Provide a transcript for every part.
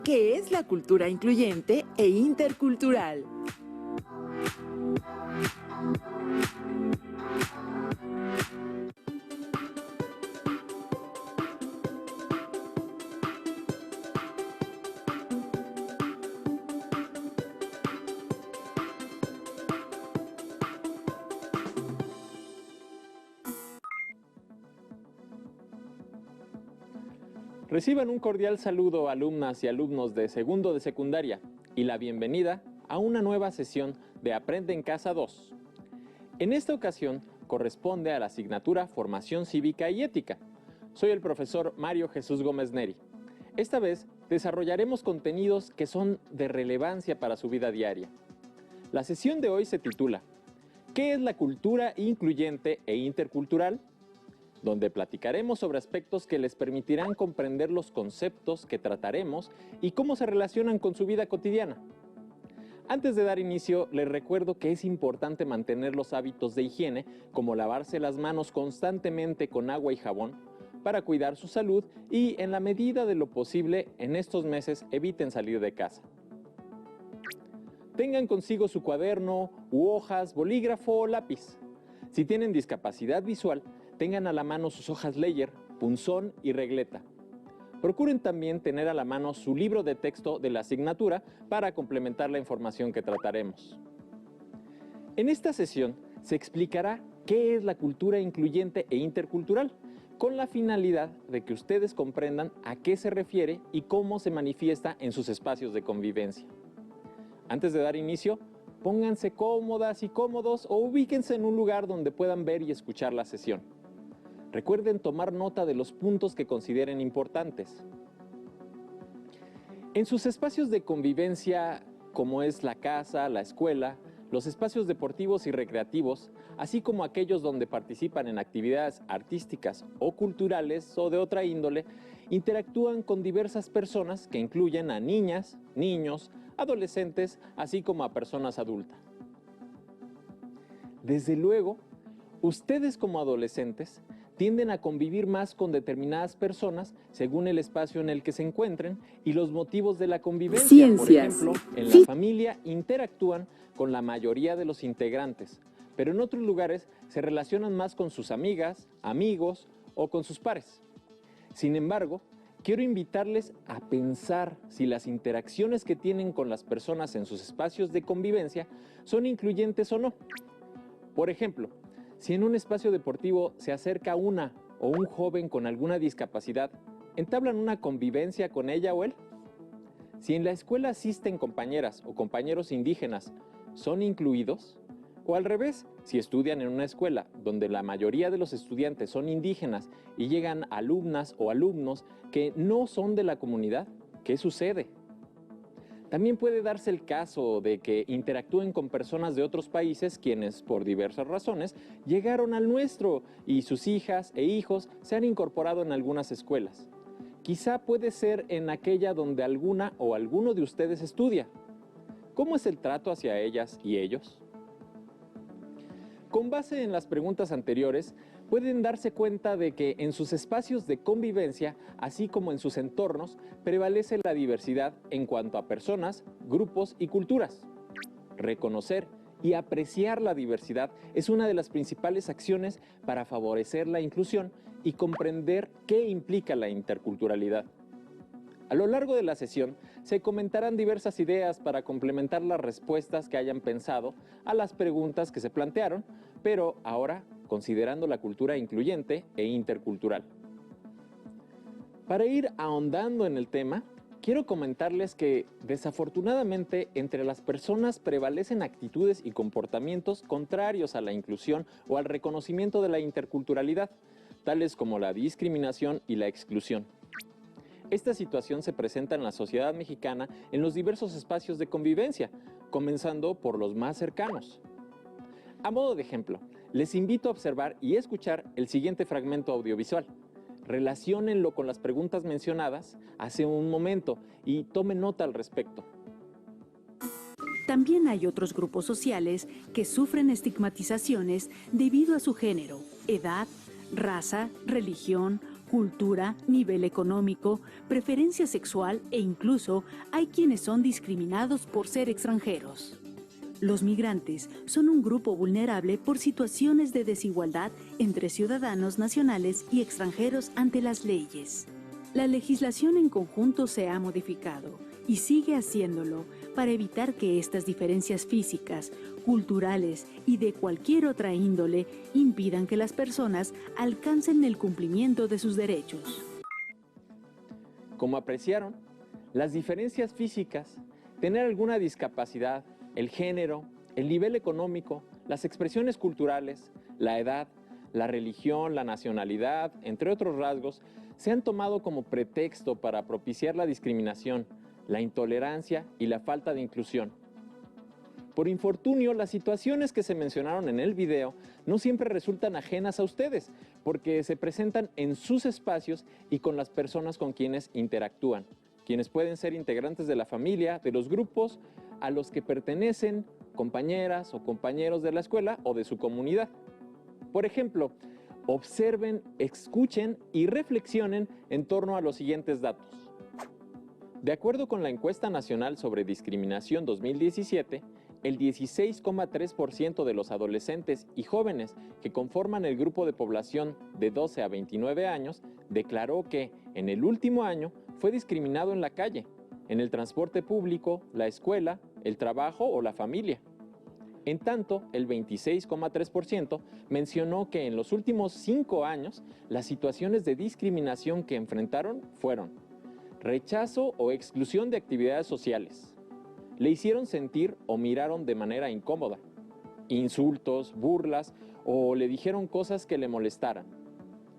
¿Qué es la cultura incluyente e intercultural? Reciban un cordial saludo, alumnas y alumnos de segundo de secundaria, y la bienvenida a una nueva sesión de Aprende en Casa 2. En esta ocasión corresponde a la asignatura Formación Cívica y Ética. Soy el profesor Mario Jesús Gómez Neri. Esta vez desarrollaremos contenidos que son de relevancia para su vida diaria. La sesión de hoy se titula ¿Qué es la cultura incluyente e intercultural?, donde platicaremos sobre aspectos que les permitirán comprender los conceptos que trataremos y cómo se relacionan con su vida cotidiana. Antes de dar inicio, les recuerdo que es importante mantener los hábitos de higiene, como lavarse las manos constantemente con agua y jabón, para cuidar su salud y, en la medida de lo posible, en estos meses eviten salir de casa. Tengan consigo su cuaderno u hojas, bolígrafo o lápiz. Si tienen discapacidad visual, tengan a la mano sus hojas Leyer, punzón y regleta. Procuren también tener a la mano su libro de texto de la asignatura para complementar la información que trataremos. En esta sesión se explicará qué es la cultura incluyente e intercultural, con la finalidad de que ustedes comprendan a qué se refiere y cómo se manifiesta en sus espacios de convivencia. Antes de dar inicio, pónganse cómodas y cómodos o ubíquense en un lugar donde puedan ver y escuchar la sesión. Recuerden tomar nota de los puntos que consideren importantes. En sus espacios de convivencia, como es la casa, la escuela, los espacios deportivos y recreativos, así como aquellos donde participan en actividades artísticas o culturales o de otra índole, interactúan con diversas personas que incluyen a niñas, niños, adolescentes, así como a personas adultas. Desde luego, ustedes como adolescentes tienden a convivir más con determinadas personas según el espacio en el que se encuentren y los motivos de la convivencia. Ciencias. Por ejemplo, en la familia interactúan con la mayoría de los integrantes, pero en otros lugares se relacionan más con sus amigas, amigos o con sus pares. Sin embargo, quiero invitarles a pensar si las interacciones que tienen con las personas en sus espacios de convivencia son incluyentes o no. Por ejemplo, si en un espacio deportivo se acerca una o un joven con alguna discapacidad, ¿entablan una convivencia con ella o él? Si en la escuela asisten compañeras o compañeros indígenas, ¿son incluidos? O al revés, si estudian en una escuela donde la mayoría de los estudiantes son indígenas y llegan alumnas o alumnos que no son de la comunidad, ¿qué sucede? También puede darse el caso de que interactúen con personas de otros países quienes, por diversas razones, llegaron al nuestro y sus hijas e hijos se han incorporado en algunas escuelas. Quizá puede ser en aquella donde alguna o alguno de ustedes estudia. ¿Cómo es el trato hacia ellas y ellos? Con base en las preguntas anteriores, pueden darse cuenta de que en sus espacios de convivencia, así como en sus entornos, prevalece la diversidad en cuanto a personas, grupos y culturas. Reconocer y apreciar la diversidad es una de las principales acciones para favorecer la inclusión y comprender qué implica la interculturalidad. A lo largo de la sesión se comentarán diversas ideas para complementar las respuestas que hayan pensado a las preguntas que se plantearon, pero ahora considerando la cultura incluyente e intercultural. Para ir ahondando en el tema, quiero comentarles que desafortunadamente entre las personas prevalecen actitudes y comportamientos contrarios a la inclusión o al reconocimiento de la interculturalidad, tales como la discriminación y la exclusión. Esta situación se presenta en la sociedad mexicana en los diversos espacios de convivencia, comenzando por los más cercanos. A modo de ejemplo, les invito a observar y escuchar el siguiente fragmento audiovisual. Relaciónenlo con las preguntas mencionadas hace un momento y tomen nota al respecto. También hay otros grupos sociales que sufren estigmatizaciones debido a su género, edad, raza, religión, cultura, nivel económico, preferencia sexual e incluso hay quienes son discriminados por ser extranjeros. Los migrantes son un grupo vulnerable por situaciones de desigualdad entre ciudadanos nacionales y extranjeros ante las leyes. La legislación en conjunto se ha modificado y sigue haciéndolo para evitar que estas diferencias físicas, culturales y de cualquier otra índole impidan que las personas alcancen el cumplimiento de sus derechos. Como apreciaron, las diferencias físicas, tener alguna discapacidad, el género, el nivel económico, las expresiones culturales, la edad, la religión, la nacionalidad, entre otros rasgos, se han tomado como pretexto para propiciar la discriminación, la intolerancia y la falta de inclusión. Por infortunio, las situaciones que se mencionaron en el video no siempre resultan ajenas a ustedes, porque se presentan en sus espacios y con las personas con quienes interactúan, quienes pueden ser integrantes de la familia, de los grupos a los que pertenecen, compañeras o compañeros de la escuela o de su comunidad. Por ejemplo, observen, escuchen y reflexionen en torno a los siguientes datos. De acuerdo con la Encuesta Nacional sobre Discriminación 2017, el 16,3% de los adolescentes y jóvenes que conforman el grupo de población de 12 a 29 años declaró que en el último año fue discriminado en la calle, en el transporte público, la escuela, el trabajo o la familia. En tanto, el 26,3% mencionó que en los últimos 5 años las situaciones de discriminación que enfrentaron fueron rechazo o exclusión de actividades sociales, le hicieron sentir o miraron de manera incómoda, insultos, burlas o le dijeron cosas que le molestaran,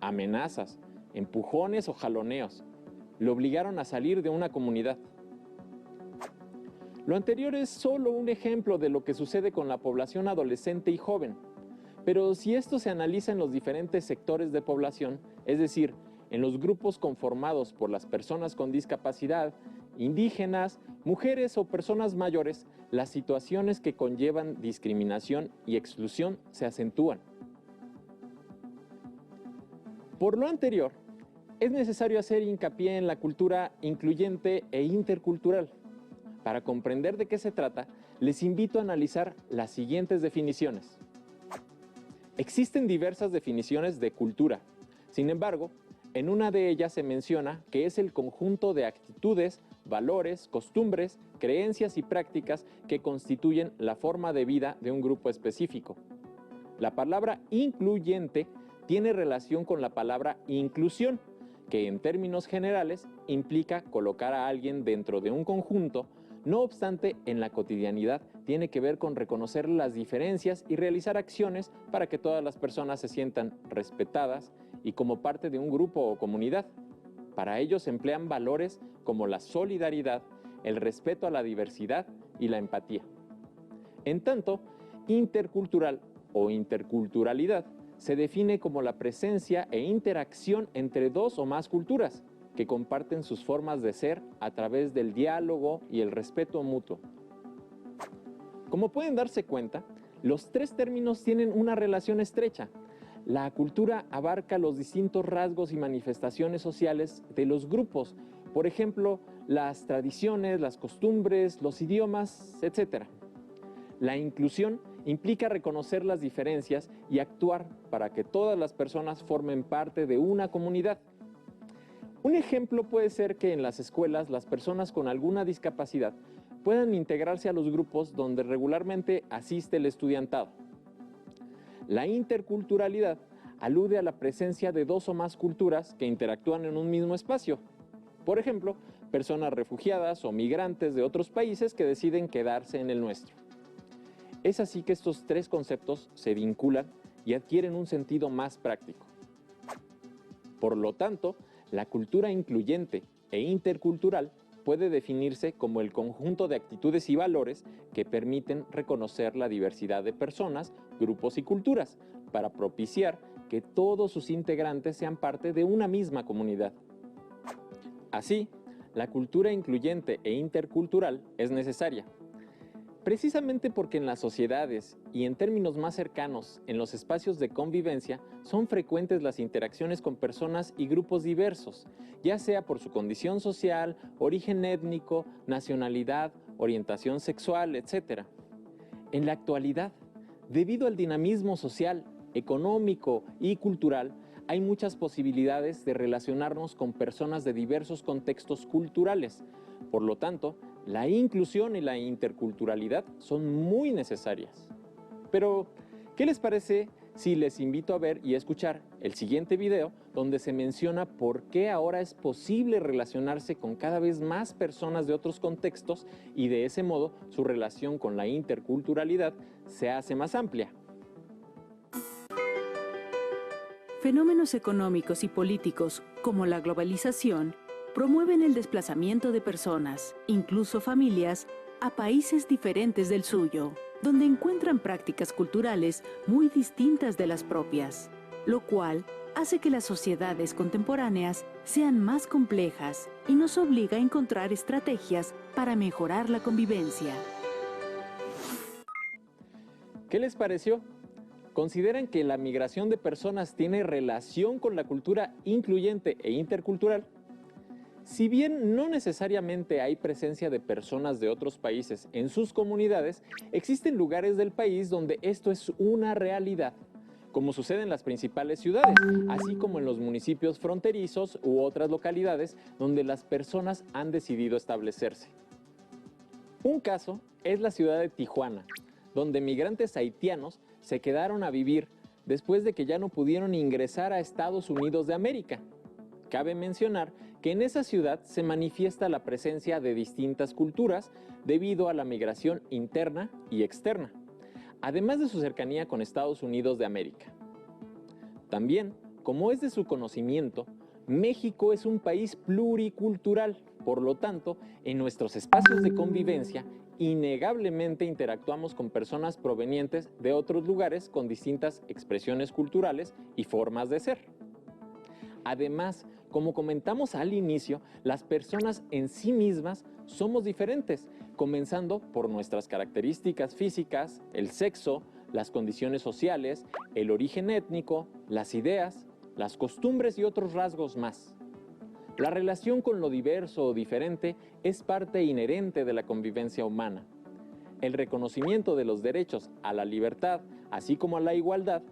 amenazas, empujones o jaloneos, le obligaron a salir de una comunidad. Lo anterior es solo un ejemplo de lo que sucede con la población adolescente y joven, pero si esto se analiza en los diferentes sectores de población, es decir, en los grupos conformados por las personas con discapacidad, indígenas, mujeres o personas mayores, las situaciones que conllevan discriminación y exclusión se acentúan. Por lo anterior, es necesario hacer hincapié en la cultura incluyente e intercultural. Para comprender de qué se trata, les invito a analizar las siguientes definiciones. Existen diversas definiciones de cultura. Sin embargo, en una de ellas se menciona que es el conjunto de actitudes, valores, costumbres, creencias y prácticas que constituyen la forma de vida de un grupo específico. La palabra incluyente tiene relación con la palabra inclusión, que en términos generales implica colocar a alguien dentro de un conjunto. No obstante, en la cotidianidad tiene que ver con reconocer las diferencias y realizar acciones para que todas las personas se sientan respetadas y como parte de un grupo o comunidad. Para ello se emplean valores como la solidaridad, el respeto a la diversidad y la empatía. En tanto, intercultural o interculturalidad se define como la presencia e interacción entre dos o más culturas que comparten sus formas de ser a través del diálogo y el respeto mutuo. Como pueden darse cuenta, los tres términos tienen una relación estrecha. La cultura abarca los distintos rasgos y manifestaciones sociales de los grupos, por ejemplo, las tradiciones, las costumbres, los idiomas, etc. La inclusión implica reconocer las diferencias y actuar para que todas las personas formen parte de una comunidad. Un ejemplo puede ser que en las escuelas las personas con alguna discapacidad puedan integrarse a los grupos donde regularmente asiste el estudiantado. La interculturalidad alude a la presencia de dos o más culturas que interactúan en un mismo espacio. Por ejemplo, personas refugiadas o migrantes de otros países que deciden quedarse en el nuestro. Es así que estos tres conceptos se vinculan y adquieren un sentido más práctico. Por lo tanto, la cultura incluyente e intercultural puede definirse como el conjunto de actitudes y valores que permiten reconocer la diversidad de personas, grupos y culturas para propiciar que todos sus integrantes sean parte de una misma comunidad. Así, la cultura incluyente e intercultural es necesaria. Precisamente porque en las sociedades y en términos más cercanos, en los espacios de convivencia, son frecuentes las interacciones con personas y grupos diversos, ya sea por su condición social, origen étnico, nacionalidad, orientación sexual, etc. En la actualidad, debido al dinamismo social, económico y cultural, hay muchas posibilidades de relacionarnos con personas de diversos contextos culturales. Por lo tanto, la inclusión y la interculturalidad son muy necesarias. Pero, ¿qué les parece si les invito a ver y a escuchar el siguiente video donde se menciona por qué ahora es posible relacionarse con cada vez más personas de otros contextos y de ese modo su relación con la interculturalidad se hace más amplia? Fenómenos económicos y políticos, como la globalización, promueven el desplazamiento de personas, incluso familias, a países diferentes del suyo, donde encuentran prácticas culturales muy distintas de las propias, lo cual hace que las sociedades contemporáneas sean más complejas y nos obliga a encontrar estrategias para mejorar la convivencia. ¿Qué les pareció? ¿Consideran que la migración de personas tiene relación con la cultura incluyente e intercultural? Si bien no necesariamente hay presencia de personas de otros países en sus comunidades, existen lugares del país donde esto es una realidad, como sucede en las principales ciudades, así como en los municipios fronterizos u otras localidades donde las personas han decidido establecerse. Un caso es la ciudad de Tijuana, donde migrantes haitianos se quedaron a vivir después de que ya no pudieron ingresar a Estados Unidos de América. Cabe mencionar que en esa ciudad se manifiesta la presencia de distintas culturas debido a la migración interna y externa, además de su cercanía con Estados Unidos de América. También, como es de su conocimiento, México es un país pluricultural, por lo tanto, en nuestros espacios de convivencia, innegablemente interactuamos con personas provenientes de otros lugares con distintas expresiones culturales y formas de ser. Además, como comentamos al inicio, las personas en sí mismas somos diferentes, comenzando por nuestras características físicas, el sexo, las condiciones sociales, el origen étnico, las ideas, las costumbres y otros rasgos más. La relación con lo diverso o diferente es parte inherente de la convivencia humana. El reconocimiento de los derechos a la libertad, así como a la igualdad,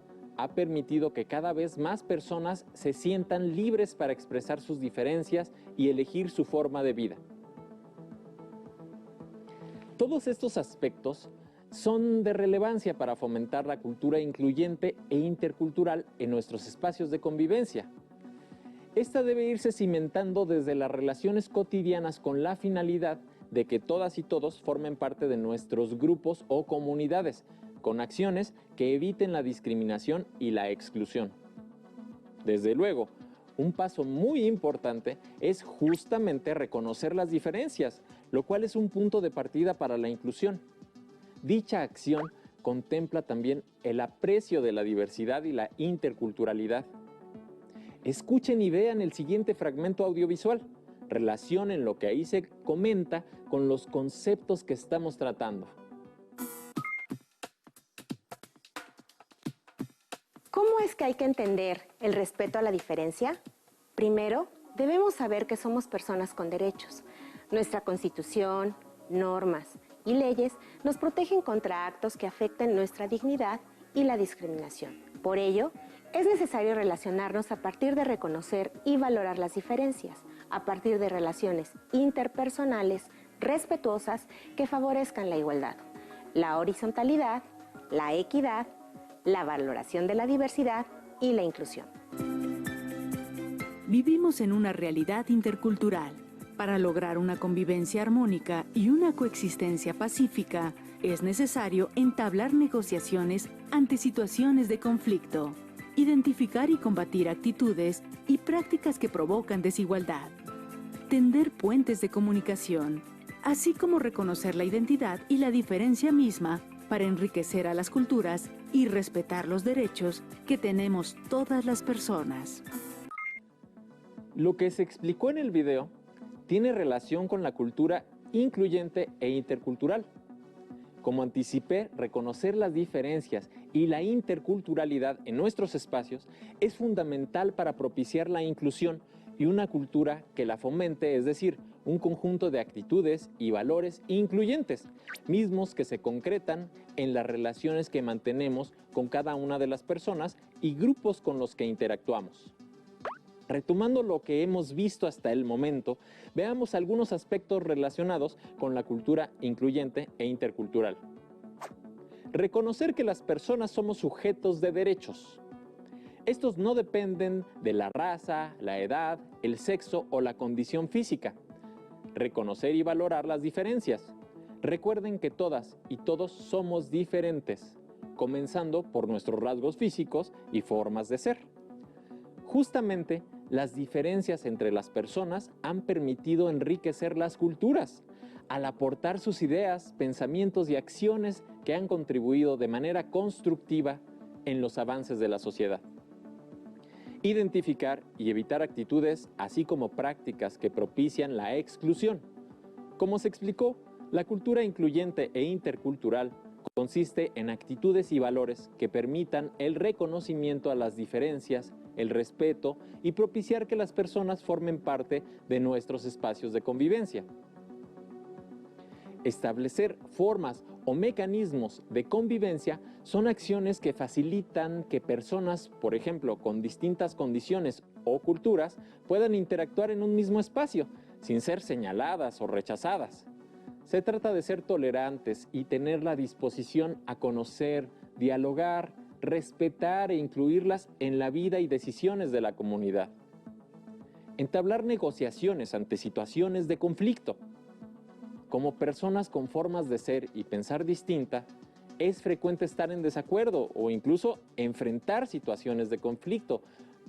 ha permitido que cada vez más personas se sientan libres para expresar sus diferencias y elegir su forma de vida. Todos estos aspectos son de relevancia para fomentar la cultura incluyente e intercultural en nuestros espacios de convivencia. Esta debe irse cimentando desde las relaciones cotidianas con la finalidad de que todas y todos formen parte de nuestros grupos o comunidades, con acciones que eviten la discriminación y la exclusión. Desde luego, un paso muy importante es justamente reconocer las diferencias, lo cual es un punto de partida para la inclusión. Dicha acción contempla también el aprecio de la diversidad y la interculturalidad. Escuchen y vean el siguiente fragmento audiovisual. Relacionen lo que ahí se comenta con los conceptos que estamos tratando. ¿Cómo es que hay que entender el respeto a la diferencia? Primero, debemos saber que somos personas con derechos. Nuestra Constitución, normas y leyes nos protegen contra actos que afecten nuestra dignidad y la discriminación. Por ello, es necesario relacionarnos a partir de reconocer y valorar las diferencias, a partir de relaciones interpersonales respetuosas que favorezcan la igualdad, la horizontalidad, la equidad, la valoración de la diversidad y la inclusión. Vivimos en una realidad intercultural. Para lograr una convivencia armónica y una coexistencia pacífica, es necesario entablar negociaciones ante situaciones de conflicto, identificar y combatir actitudes y prácticas que provocan desigualdad, tender puentes de comunicación, así como reconocer la identidad y la diferencia misma para enriquecer a las culturas y respetar los derechos que tenemos todas las personas. Lo que se explicó en el video tiene relación con la cultura incluyente e intercultural. Como anticipé, reconocer las diferencias y la interculturalidad en nuestros espacios es fundamental para propiciar la inclusión y una cultura que la fomente, es decir, un conjunto de actitudes y valores incluyentes, mismos que se concretan en las relaciones que mantenemos con cada una de las personas y grupos con los que interactuamos. Retomando lo que hemos visto hasta el momento, veamos algunos aspectos relacionados con la cultura incluyente e intercultural. Reconocer que las personas somos sujetos de derechos. Estos no dependen de la raza, la edad, el sexo o la condición física. Reconocer y valorar las diferencias. Recuerden que todas y todos somos diferentes, comenzando por nuestros rasgos físicos y formas de ser. Justamente, las diferencias entre las personas han permitido enriquecer las culturas, al aportar sus ideas, pensamientos y acciones que han contribuido de manera constructiva en los avances de la sociedad. Identificar y evitar actitudes, así como prácticas que propician la exclusión. Como se explicó, la cultura incluyente e intercultural consiste en actitudes y valores que permitan el reconocimiento a las diferencias, el respeto y propiciar que las personas formen parte de nuestros espacios de convivencia. Establecer formas o mecanismos de convivencia son acciones que facilitan que personas, por ejemplo, con distintas condiciones o culturas, puedan interactuar en un mismo espacio, sin ser señaladas o rechazadas. Se trata de ser tolerantes y tener la disposición a conocer, dialogar, respetar e incluirlas en la vida y decisiones de la comunidad. Entablar negociaciones ante situaciones de conflicto. Como personas con formas de ser y pensar distinta, es frecuente estar en desacuerdo o incluso enfrentar situaciones de conflicto.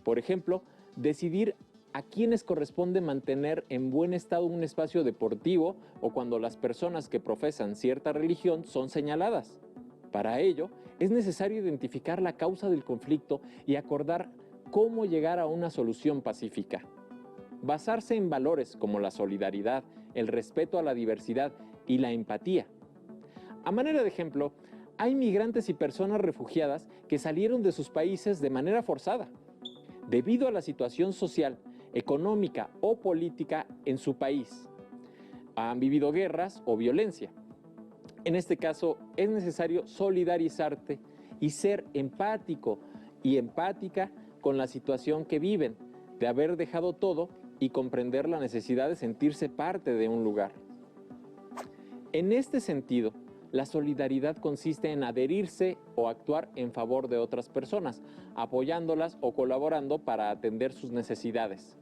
Por ejemplo, decidir a quienes corresponde mantener en buen estado un espacio deportivo o cuando las personas que profesan cierta religión son señaladas. Para ello, es necesario identificar la causa del conflicto y acordar cómo llegar a una solución pacífica. Basarse en valores como la solidaridad, el respeto a la diversidad y la empatía. A manera de ejemplo, hay migrantes y personas refugiadas que salieron de sus países de manera forzada, debido a la situación social, económica o política en su país. Han vivido guerras o violencia. En este caso, es necesario solidarizarte y ser empático y empática con la situación que viven, de haber dejado todo y comprender la necesidad de sentirse parte de un lugar. En este sentido, la solidaridad consiste en adherirse o actuar en favor de otras personas, apoyándolas o colaborando para atender sus necesidades.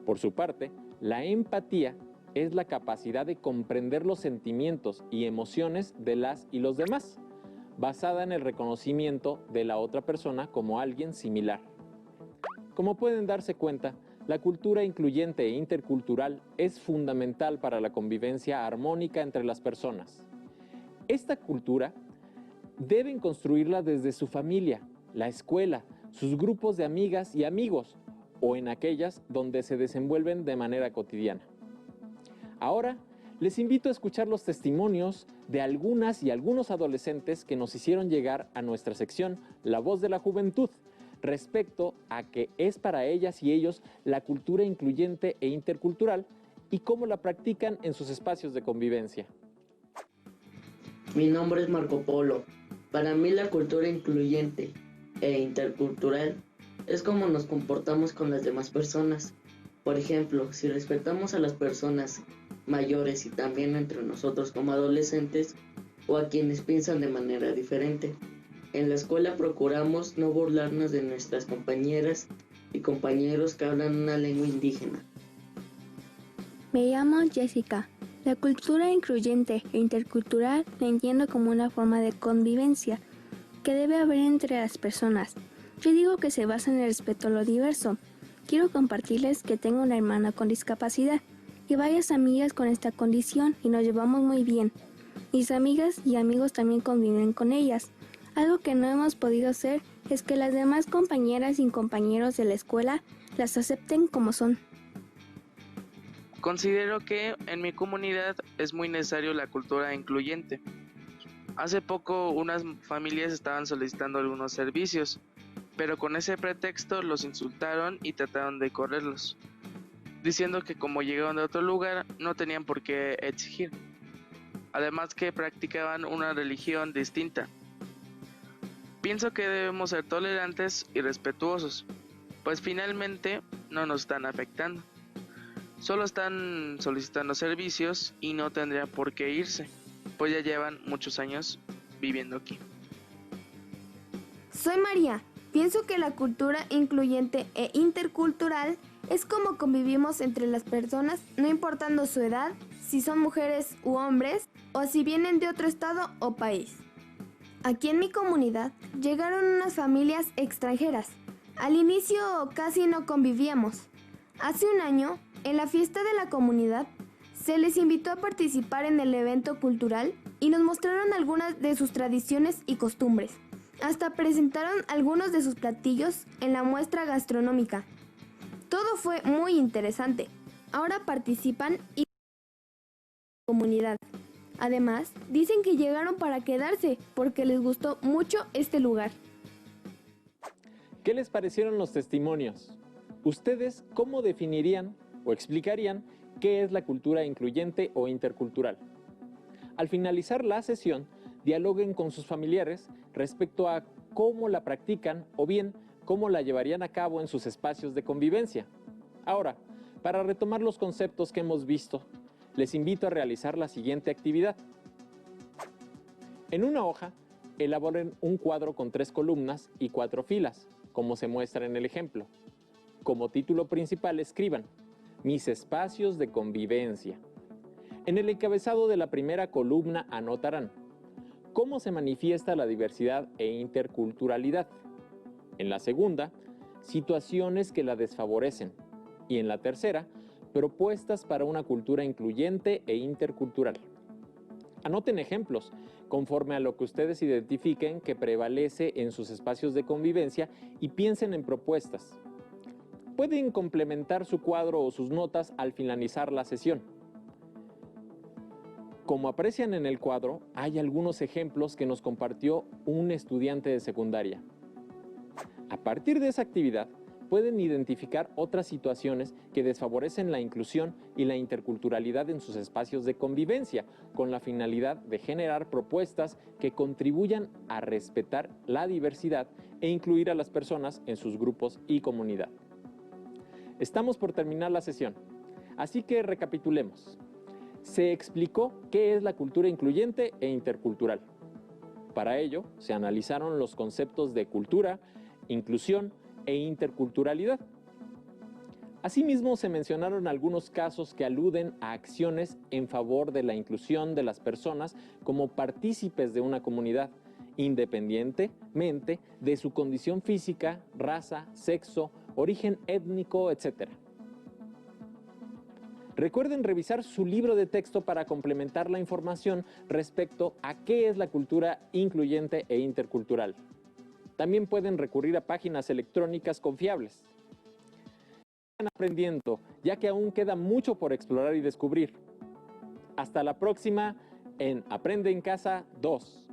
Por su parte, la empatía es la capacidad de comprender los sentimientos y emociones de las y los demás, basada en el reconocimiento de la otra persona como alguien similar. Como pueden darse cuenta, la cultura incluyente e intercultural es fundamental para la convivencia armónica entre las personas. Esta cultura deben construirla desde su familia, la escuela, sus grupos de amigas y amigos, o en aquellas donde se desenvuelven de manera cotidiana. Ahora, les invito a escuchar los testimonios de algunas y algunos adolescentes que nos hicieron llegar a nuestra sección La Voz de la Juventud, respecto a qué es para ellas y ellos la cultura incluyente e intercultural y cómo la practican en sus espacios de convivencia. Mi nombre es Marco Polo. Para mí la cultura incluyente e intercultural es cómo nos comportamos con las demás personas. Por ejemplo, si respetamos a las personas mayores y también entre nosotros como adolescentes o a quienes piensan de manera diferente. En la escuela procuramos no burlarnos de nuestras compañeras y compañeros que hablan una lengua indígena. Me llamo Jessica. La cultura incluyente e intercultural la entiendo como una forma de convivencia que debe haber entre las personas. Yo digo que se basa en el respeto a lo diverso. Quiero compartirles que tengo una hermana con discapacidad y varias amigas con esta condición y nos llevamos muy bien. Mis amigas y amigos también conviven con ellas. Algo que no hemos podido hacer es que las demás compañeras y compañeros de la escuela las acepten como son. Considero que en mi comunidad es muy necesario la cultura incluyente, Hace poco unas familias estaban solicitando algunos servicios, pero con ese pretexto los insultaron y trataron de correrlos, diciendo que como llegaron de otro lugar no tenían por qué exigir, además que practicaban una religión distinta. Pienso que debemos ser tolerantes y respetuosos, pues finalmente no nos están afectando. Solo están solicitando servicios y no tendrían por qué irse, pues ya llevan muchos años viviendo aquí. Soy María. Pienso que la cultura incluyente e intercultural es como convivimos entre las personas, no importando su edad, si son mujeres u hombres, o si vienen de otro estado o país. Aquí en mi comunidad llegaron unas familias extranjeras. Al inicio casi no convivíamos. Hace un año, en la fiesta de la comunidad, se les invitó a participar en el evento cultural y nos mostraron algunas de sus tradiciones y costumbres. Hasta presentaron algunos de sus platillos en la muestra gastronómica. Todo fue muy interesante. Ahora participan y comunidad. Además, dicen que llegaron para quedarse porque les gustó mucho este lugar. ¿Qué les parecieron los testimonios? ¿Ustedes cómo definirían o explicarían qué es la cultura incluyente o intercultural? Al finalizar la sesión, dialoguen con sus familiares respecto a cómo la practican o bien cómo la llevarían a cabo en sus espacios de convivencia. Ahora, para retomar los conceptos que hemos visto, les invito a realizar la siguiente actividad. En una hoja, elaboren un cuadro con 3 columnas y 4 filas, como se muestra en el ejemplo. Como título principal escriban: mis espacios de convivencia. En el encabezado de la primera columna anotarán cómo se manifiesta la diversidad e interculturalidad. En la segunda, situaciones que la desfavorecen. Y en la tercera, propuestas para una cultura incluyente e intercultural. Anoten ejemplos conforme a lo que ustedes identifiquen que prevalece en sus espacios de convivencia y piensen en propuestas. Pueden complementar su cuadro o sus notas al finalizar la sesión. Como aprecian en el cuadro, hay algunos ejemplos que nos compartió un estudiante de secundaria. A partir de esa actividad, pueden identificar otras situaciones que desfavorecen la inclusión y la interculturalidad en sus espacios de convivencia, con la finalidad de generar propuestas que contribuyan a respetar la diversidad e incluir a las personas en sus grupos y comunidad. Estamos por terminar la sesión, así que recapitulemos. Se explicó qué es la cultura incluyente e intercultural. Para ello, se analizaron los conceptos de cultura, inclusión e interculturalidad. Asimismo, se mencionaron algunos casos que aluden a acciones en favor de la inclusión de las personas como partícipes de una comunidad, independientemente de su condición física, raza, sexo, origen étnico, etc. Recuerden revisar su libro de texto para complementar la información respecto a qué es la cultura incluyente e intercultural. También pueden recurrir a páginas electrónicas confiables. Sigan aprendiendo, ya que aún queda mucho por explorar y descubrir. Hasta la próxima en Aprende en Casa 2.